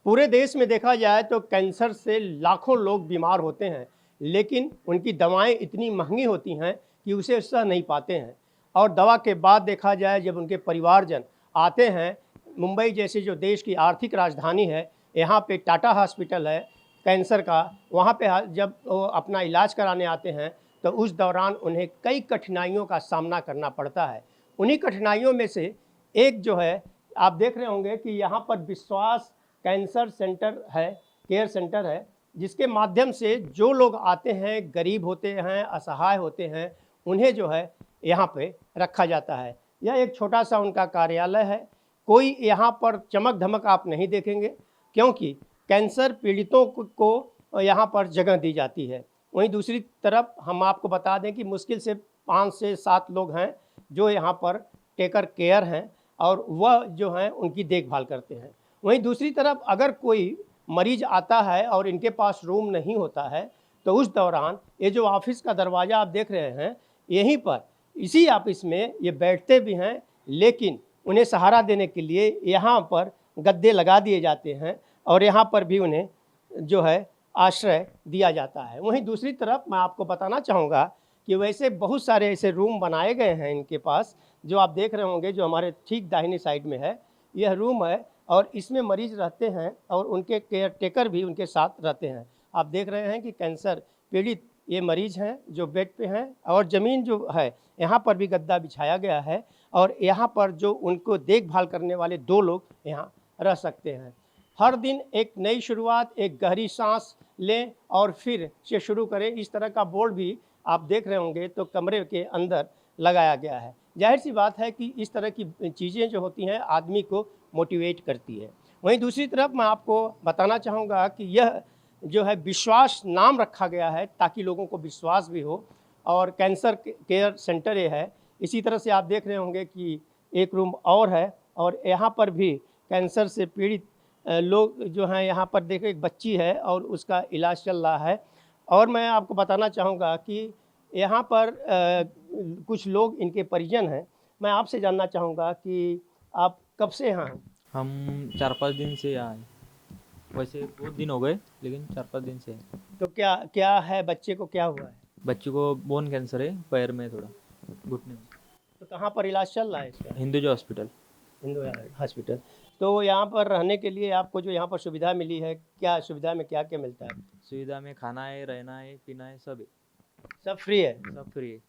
पूरे देश में देखा जाए तो कैंसर से लाखों लोग बीमार होते हैं, लेकिन उनकी दवाएं इतनी महंगी होती हैं कि उसे सह नहीं पाते हैं। और दवा के बाद देखा जाए जब उनके परिवारजन आते हैं, मुंबई जैसे जो देश की आर्थिक राजधानी है, यहाँ पे टाटा हॉस्पिटल है कैंसर का, वहाँ पे जब वो अपना इलाज कराने आते हैं तो उस दौरान उन्हें कई कठिनाइयों का सामना करना पड़ता है। उन्हीं कठिनाइयों में से एक जो है, आप देख रहे होंगे कि यहाँ पर विश्वास कैंसर सेंटर है, केयर सेंटर है, जिसके माध्यम से जो लोग आते हैं, गरीब होते हैं, असहाय होते हैं, उन्हें जो है यहाँ पे रखा जाता है। यह एक छोटा सा उनका कार्यालय है। कोई यहाँ पर चमक धमक आप नहीं देखेंगे, क्योंकि कैंसर पीड़ितों को यहाँ पर जगह दी जाती है। वहीं दूसरी तरफ हम आपको बता दें कि मुश्किल से 5 से 7 लोग हैं जो यहाँ पर टेकर केयर हैं और वह जो हैं उनकी देखभाल करते हैं। वहीं दूसरी तरफ अगर कोई मरीज आता है और इनके पास रूम नहीं होता है, तो उस दौरान ये जो ऑफिस का दरवाज़ा आप देख रहे हैं, यहीं पर इसी ऑफिस में ये बैठते भी हैं, लेकिन उन्हें सहारा देने के लिए यहाँ पर गद्दे लगा दिए जाते हैं और यहाँ पर भी उन्हें जो है आश्रय दिया जाता है। वहीं दूसरी तरफ मैं आपको बताना चाहूँगा कि वैसे बहुत सारे ऐसे रूम बनाए गए हैं इनके पास, जो आप देख रहे होंगे, जो हमारे ठीक दाहिनी साइड में है, यह रूम है और इसमें मरीज रहते हैं और उनके केयर टेकर भी उनके साथ रहते हैं। आप देख रहे हैं कि कैंसर पीड़ित ये मरीज हैं जो बेड पे हैं, और ज़मीन जो है यहाँ पर भी गद्दा बिछाया गया है और यहाँ पर जो उनको देखभाल करने वाले 2 लोग यहाँ रह सकते हैं। हर दिन एक नई शुरुआत, एक गहरी सांस लें और फिर से शुरू करें, इस तरह का बोर्ड भी आप देख रहे होंगे तो कमरे के अंदर लगाया गया है। जाहिर सी बात है कि इस तरह की चीज़ें जो होती हैं आदमी को मोटिवेट करती है। वहीं दूसरी तरफ मैं आपको बताना चाहूँगा कि यह जो है विश्वास नाम रखा गया है ताकि लोगों को विश्वास भी हो, और कैंसर केयर सेंटर ये है। इसी तरह से आप देख रहे होंगे कि एक रूम और है और यहाँ पर भी कैंसर से पीड़ित लोग जो हैं, यहाँ पर देखो एक बच्ची है और उसका इलाज चल रहा है। और मैं आपको बताना चाहूँगा कि यहाँ पर कुछ लोग इनके परिजन हैं। मैं आपसे जानना चाहूँगा कि आप कब से यहाँ हैं? हम 4-5 दिन से यहाँ हैं। वैसे बहुत दिन हो गए, लेकिन 4-5 दिन से हैं। तो क्या क्या है, बच्चे को क्या हुआ है? बच्ची को बोन कैंसर है, पैर में थोड़ा, घुटने में। तो कहाँ पर इलाज चल रहा है इसका? हिंदुजा हॉस्पिटल। हिंदू हॉस्पिटल। तो यहाँ पर रहने के लिए आपको जो यहाँ पर सुविधा मिली है, क्या सुविधा में क्या क्या मिलता है? सुविधा में खाना है, रहना है, पीना है, सब है। सब फ्री है? सब फ्री है।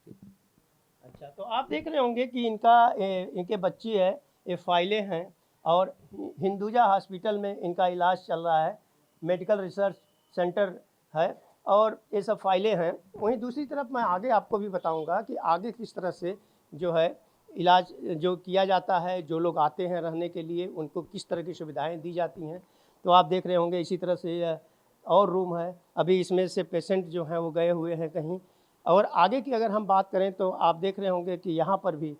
अच्छा, तो आप देख रहे होंगे कि इनके बच्ची है, ये फाइलें हैं और हिंदुजा हॉस्पिटल में इनका इलाज चल रहा है, मेडिकल रिसर्च सेंटर है और ये सब फाइलें हैं। वहीं दूसरी तरफ मैं आगे आपको भी बताऊंगा कि आगे किस तरह से जो है इलाज जो किया जाता है, जो लोग आते हैं रहने के लिए उनको किस तरह की सुविधाएं दी जाती हैं। तो आप देख रहे होंगे इसी तरह से यह और रूम है। अभी इसमें से पेशेंट जो हैं वो गए हुए हैं कहीं। और आगे की अगर हम बात करें तो आप देख रहे होंगे कि यहाँ पर भी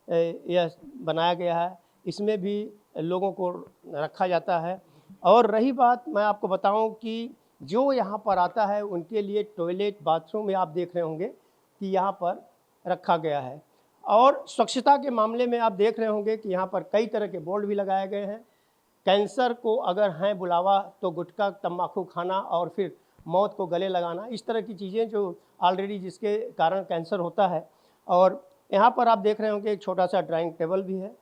यह बनाया गया है, इसमें भी लोगों को रखा जाता है। और रही बात, मैं आपको बताऊं कि जो यहाँ पर आता है उनके लिए टॉयलेट बाथरूम में आप देख रहे होंगे कि यहाँ पर रखा गया है। और स्वच्छता के मामले में आप देख रहे होंगे कि यहाँ पर कई तरह के बोर्ड भी लगाए गए हैं। कैंसर को अगर है बुलावा तो गुटखा तंबाकू खाना और फिर मौत को गले लगाना, इस तरह की चीज़ें जो ऑलरेडी जिसके कारण कैंसर होता है। और यहाँ पर आप देख रहे होंगे एक छोटा सा ड्राइंग टेबल भी है,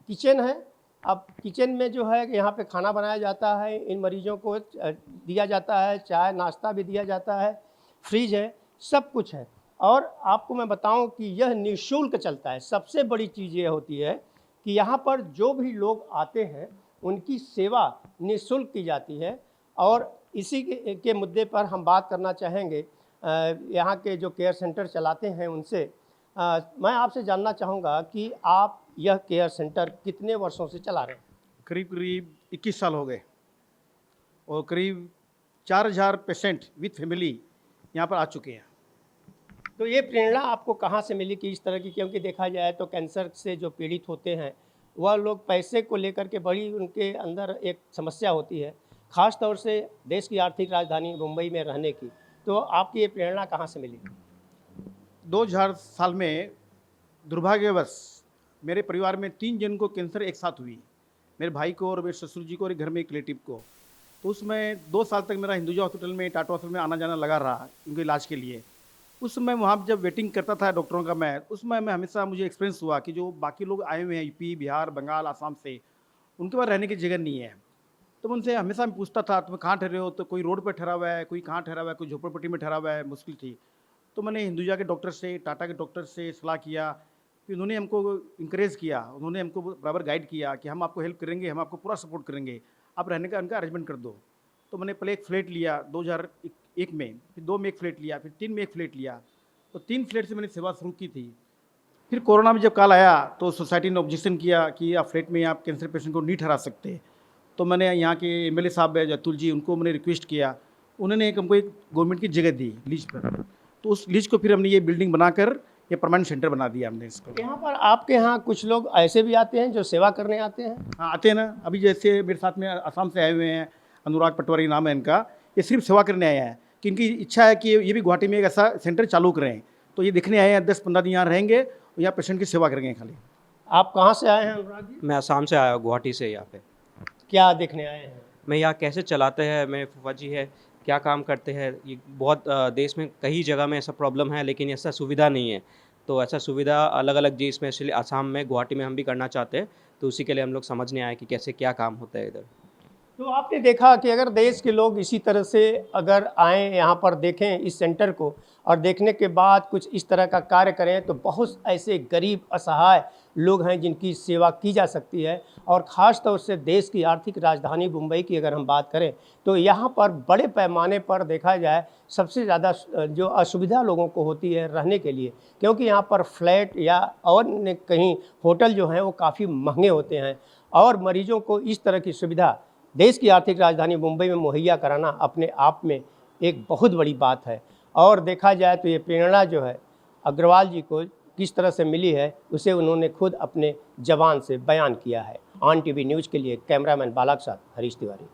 किचन है। अब किचन में जो है यहाँ पे खाना बनाया जाता है, इन मरीजों को दिया जाता है, चाय नाश्ता भी दिया जाता है, फ्रिज है, सब कुछ है। और आपको मैं बताऊं कि यह निःशुल्क चलता है। सबसे बड़ी चीज़ ये होती है कि यहाँ पर जो भी लोग आते हैं उनकी सेवा निःशुल्क की जाती है। और इसी के मुद्दे पर हम बात करना चाहेंगे यहाँ के जो केयर सेंटर चलाते हैं उनसे। मैं आपसे जानना चाहूँगा कि आप यह केयर सेंटर कितने वर्षों से चला रहे हैं? करीब करीब 21 साल हो गए और करीब 4000 पेशेंट विथ फैमिली यहाँ पर आ चुके हैं। तो ये प्रेरणा आपको कहाँ से मिली कि इस तरह की, क्योंकि देखा जाए तो कैंसर से जो पीड़ित होते हैं वह लोग पैसे को लेकर के बड़ी उनके अंदर एक समस्या होती है, ख़ास तौर से देश की आर्थिक राजधानी मुंबई में रहने की। तो आपकी ये प्रेरणा कहाँ से मिली? 2000 साल में दुर्भाग्यवश मेरे परिवार में 3 जन को कैंसर एक साथ हुई, मेरे भाई को और मेरे ससुर जी को और एक घर में एक रिलेटिव को। तो उसमें 2 साल तक मेरा हिंदुजा हॉस्पिटल में, टाटा हॉस्पिटल में आना जाना लगा रहा उनके इलाज के लिए। उस समय वहाँ जब वेटिंग करता था डॉक्टरों का मैं, उस समय मैं हमेशा मुझे एक्सपीरियंस हुआ कि जो बाकी लोग आए हुए हैं यूपी, बिहार, बंगाल, आसाम से, उनके पास रहने की जगह नहीं है। तो मैं उनसे हमेशा मैं पूछता था, तुम कहाँ ठहरे हो? तो कोई रोड पर ठहरा हुआ है, कोई कहाँ ठहरा हुआ है, कोई झोपड़पट्टी में ठहरा हुआ है, मुश्किल थी। तो मैंने हिंदुजा के डॉक्टर से, टाटा के डॉक्टर से सलाह किया, फिर उन्होंने हमको इंकरेज किया, उन्होंने हमको बराबर गाइड किया कि हम आपको हेल्प करेंगे, हम आपको पूरा सपोर्ट करेंगे, आप रहने का उनका अरेंजमेंट कर दो। तो मैंने पहले एक फ्लैट लिया 2001 में, फिर 2 में एक फ्लैट लिया, फिर 3 में एक फ्लैट लिया। तो 3 फ्लैट से मैंने सेवा शुरू की थी। फिर कोरोना में जब काल आया तो सोसाइटी ने ऑब्जेक्शन किया कि आप फ्लैट में आप कैंसर पेशेंट को नहीं ठहरा सकते। तो मैंने यहाँ के एमएलए साहब है अतुल जी, उनको मैंने रिक्वेस्ट किया, उन्होंने हमको एक गवर्नमेंट की जगह दी लीज पर। तो उस लीज को फिर हमने ये बिल्डिंग बनाकर ये परमानेंट सेंटर बना दिया हमने इसको। यहाँ पर आपके यहाँ कुछ लोग ऐसे भी आते हैं जो सेवा करने आते हैं? हाँ आते हैं ना, अभी जैसे मेरे साथ में आसाम से आए हुए हैं, अनुराग पटवारी नाम है इनका, ये सिर्फ सेवा करने आए हैं कि इनकी इच्छा है कि ये भी गुवाहाटी में एक ऐसा सेंटर चालू करें। तो ये देखने आए हैं, 10-15 दिन यहाँ रहेंगे और यहाँ पेशेंट की सेवा करेंगे खाली। आप कहाँ से आए हैं अनुराग जी? मैं असम से आया हूँ, गुवाहाटी से यहाँ पे। क्या देखने आए हैं? मैं यहाँ कैसे चलाते हैं, मेरे फूफा जी है, क्या काम करते हैं। ये बहुत देश में कई जगह में ऐसा प्रॉब्लम है, लेकिन ऐसा सुविधा नहीं है। तो ऐसा सुविधा अलग अलग जी, स्पेशली असम में, गुवाहाटी में हम भी करना चाहते हैं। तो उसी के लिए हम लोग समझने आए कि कैसे क्या काम होता है इधर। तो आपने देखा कि अगर देश के लोग इसी तरह से अगर आएँ यहाँ पर देखें इस सेंटर को और देखने के बाद कुछ इस तरह का कार्य करें, तो बहुत ऐसे गरीब असहाय लोग हैं जिनकी सेवा की जा सकती है। और ख़ास तौर से देश की आर्थिक राजधानी मुंबई की अगर हम बात करें तो यहाँ पर बड़े पैमाने पर देखा जाए सबसे ज़्यादा जो असुविधा लोगों को होती है रहने के लिए, क्योंकि यहाँ पर फ्लैट या और कहीं होटल जो हैं वो काफ़ी महंगे होते हैं। और मरीजों को इस तरह की सुविधा देश की आर्थिक राजधानी मुंबई में मुहैया कराना अपने आप में एक बहुत बड़ी बात है। और देखा जाए तो ये प्रेरणा जो है अग्रवाल जी को किस तरह से मिली है, उसे उन्होंने खुद अपने ज़बान से बयान किया है। ऑन टीवी न्यूज़ के लिए कैमरामैन बाला के साथ हरीश तिवारी।